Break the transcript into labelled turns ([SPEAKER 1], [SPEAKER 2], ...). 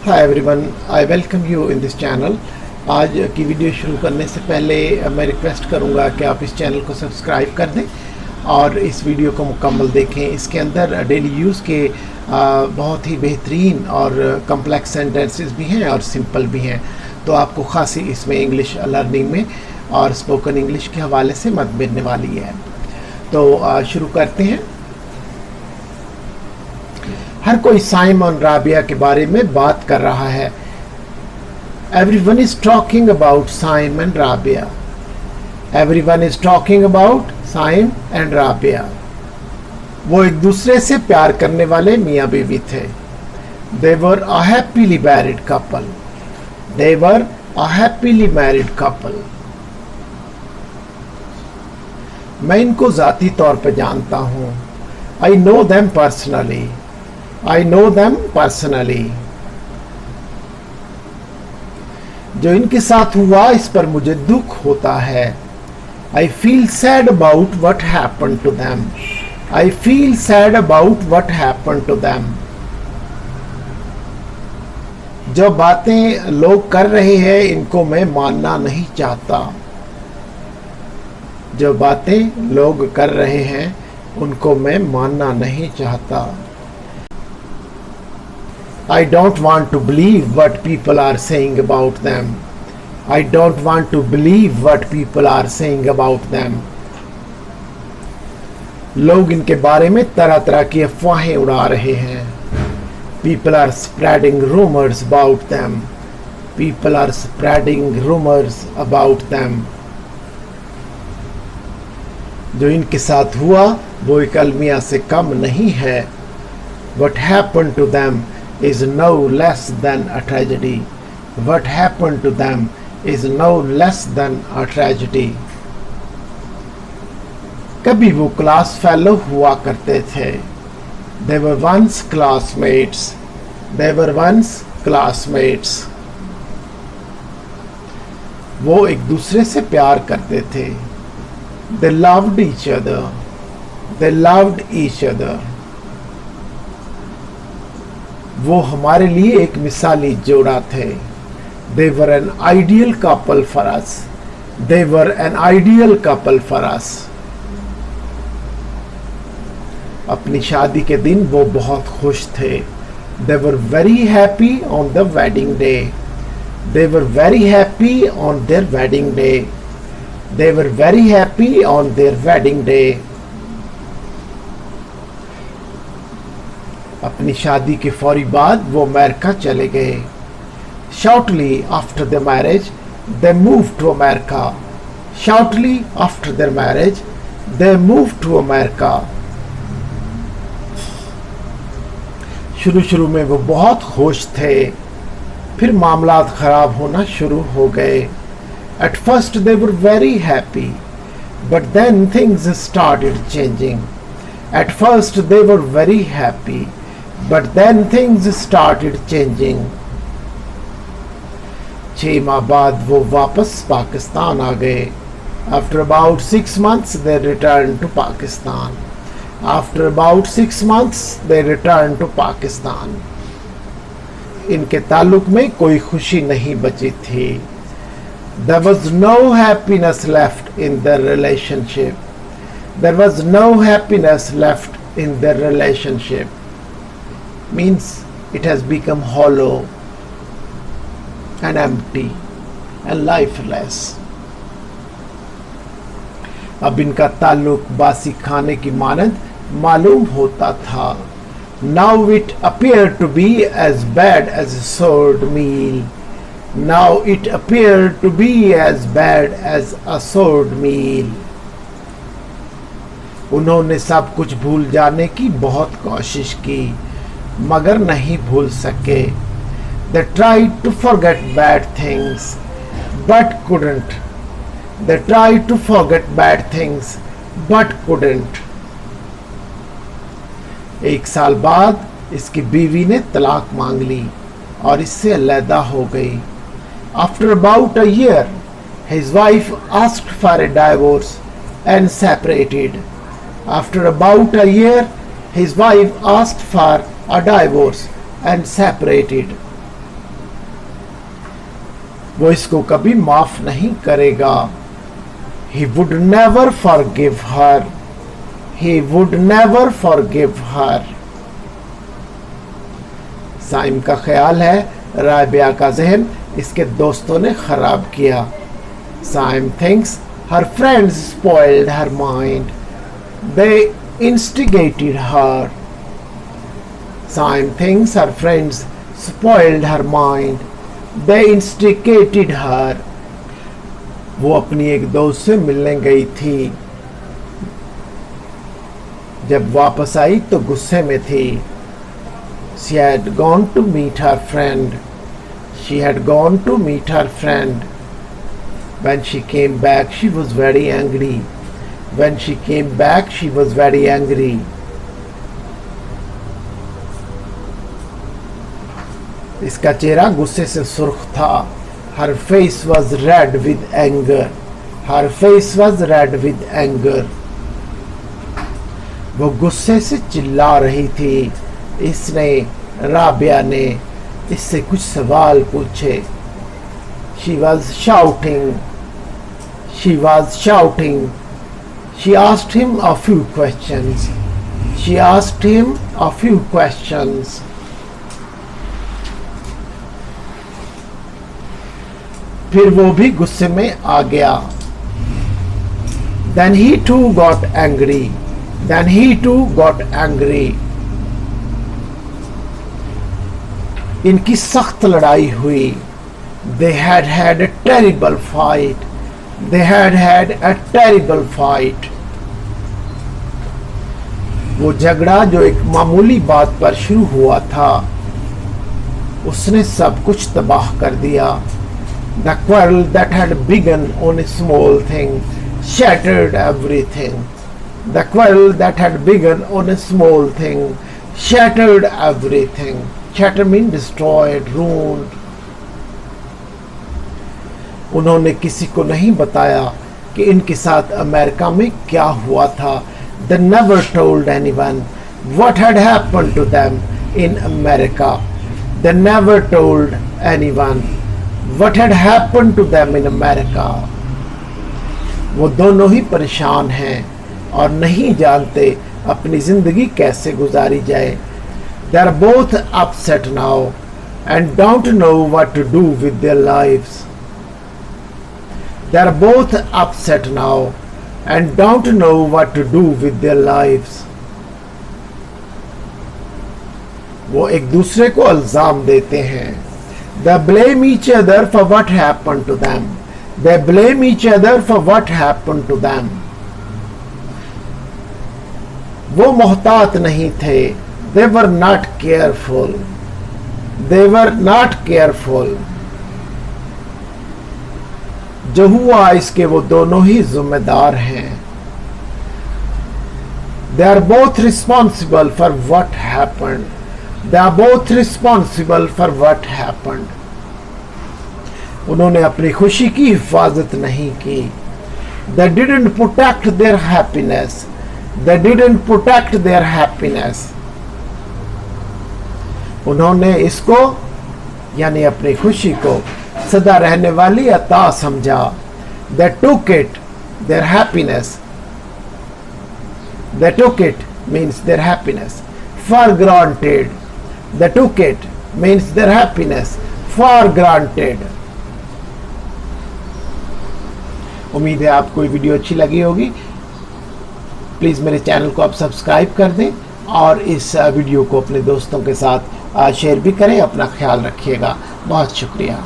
[SPEAKER 1] Hi everyone, I welcome you in this channel. आज की video शुरू करने से पहले मैं रिक्वेस्ट करूंगा कि आप इस चैनल को सब्सक्राइब कर दें और इस वीडियो को मुकम्मल देखें। इसके अंदर डेली यूज़ के बहुत ही बेहतरीन और कम्प्लेक्स सेंटेंसेस भी हैं और सिंपल भी हैं, तो आपको खासी इसमें इंग्लिश लर्निंग में और स्पोकन इंग्लिश के हवाले से मदद मिलने वाली है। तो शुरू करते हैं। हर कोई साइम और राबिया के बारे में बात कर रहा है। Everyone is talking about Saim and Rabia. Everyone is talking about Saim and Rabia. वो एक दूसरे से प्यार करने वाले मियाँ बीवी थे। They were a happily married couple. They were a happily married couple. मैं इनको ज़ाती तौर पर जानता हूँ। I know them personally. I know them personally. जो इनके साथ हुआ इस पर मुझे दुख होता है। I feel sad about what happened to them. I feel sad about what happened to them. जो बातें लोग कर रहे हैं इनको मैं मानना नहीं चाहता। जो बातें लोग कर रहे हैं उनको मैं मानना नहीं चाहता। I don't want to believe what people are saying about them. I don't want to believe what people are saying about them. लोग इनके बारे में तरह तरह की अफवाहें उड़ा रहे हैं। People are spreading rumors about them. People are spreading rumors about them. जो इनके साथ हुआ वो एक अलमिया से कम नहीं है। What happened to them is no less than a tragedy. What happened to them is no less than a tragedy. कभी वो क्लास फेलो हुआ करते थे। They were once classmates. They were once classmates. वो एक दूसरे से प्यार करते थे। They loved each other. They loved each other. वो हमारे लिए एक मिसाली जोड़ा थे। They were an ideal couple for us. They were an ideal couple for us. अपनी शादी के दिन वो बहुत खुश थे। They were very happy on the wedding day. They were very happy on their wedding day. They were very happy on their wedding day. अपनी शादी के फौरी बाद वो अमेरिका चले गए। Shortly after their marriage, they moved to America. Shortly after their marriage, they moved to America. शुरू में वो बहुत खुश थे, फिर मामलात खराब होना शुरू हो गए। At first they were very happy, but then things started changing. At first they were very happy. But then things started changing. 6 माह बाद वो वापस पाकिस्तान आ गए। After about 6 months they returned to Pakistan. After about 6 months they returned to Pakistan. इनके ताल्लुक में कोई खुशी नहीं बची थी। There was no happiness left in their relationship. There was no happiness left in their relationship. Means it has become hollow and empty and lifeless. अब इनका ताल्लुक बासी खाने की मानद मालूम होता था। Now it appeared to be as bad as a soured meal. Now it appeared to be as bad as a soured meal. उन्होंने सब कुछ भूल जाने की बहुत कोशिश की मगर नहीं भूल सके। They tried to forget bad things but couldn't. They tried to forget bad things but couldn't. 1 साल बाद इसकी बीवी ने तलाक मांग ली और इससे अलहदा हो गई। After about a year, his wife asked for a divorce and separated. After about a year, his wife asked for a divorce and separated. वो इसको कभी माफ नहीं करेगा। He would never forgive her. He would never forgive her. Saim का ख्याल है राबिया का जहन इसके दोस्तों ने खराब किया। Saim thinks her friends spoiled her mind. They instigated her. Saim thinks her friends spoiled her mind. They instigated her. वो अपनी एक दोस्त से मिलने गई थी। जब वापस आई तो गुस्से में थी। She had gone to meet her friend. She had gone to meet her friend. When she came back, she was very angry. When she came back, she was very angry. इसका चेहरा गुस्से से सुर्ख था। Her face was red with anger. Her face was red with anger. वो गुस्से से चिल्ला रही थी। इसने राबिया ने इससे कुछ सवाल पूछे। She was shouting. She was shouting. She asked him a few questions. She asked him a few questions. फिर वो भी गुस्से में आ गया। Then he too got angry. Then he too got angry. इनकी सख्त लड़ाई हुई। They had had a terrible fight. They had had a terrible fight. वो झगड़ा जो एक मामूली बात पर शुरू हुआ था उसने सब कुछ तबाह कर दिया। The quarrel that had begun on a small thing shattered everything. The quarrel that had begun on a small thing shattered everything. Shatter means destroyed, ruined. उन्होंने किसी को नहीं बताया कि इनके साथ अमेरिका में क्या हुआ था। They never told anyone what had happened to them in America. They never told anyone what had happened to them in America. वो दोनों ही परेशान हैं और नहीं जानते अपनी जिंदगी कैसे गुजारी जाए। They are both upset now and don't know what to do with their lives. They are both upset now and don't know what to do with their lives. वो एक दूसरे को इल्जाम देते हैं। They blame each other for what happened to them. They blame each other for what happened to them. वो मोहतात नहीं थे। They were not careful. They were not careful. जो हुआ इसके वो दोनों ही जिम्मेदार हैं। They are both responsible for what happened. They are both responsible for what happened. उन्होंने अपनी खुशी की हिफाजत नहीं की। They didn't protect their happiness. They didn't protect their happiness. उन्होंने इसको यानी अपनी खुशी को सदा रहने वाली अता समझा। They took it, their happiness. They took it means their happiness for granted. They took it means their happiness for granted. उम्मीद है आपको ये वीडियो अच्छी लगी होगी। प्लीज़ मेरे चैनल को आप सब्सक्राइब कर दें और इस वीडियो को अपने दोस्तों के साथ शेयर भी करें। अपना ख्याल रखिएगा। बहुत शुक्रिया।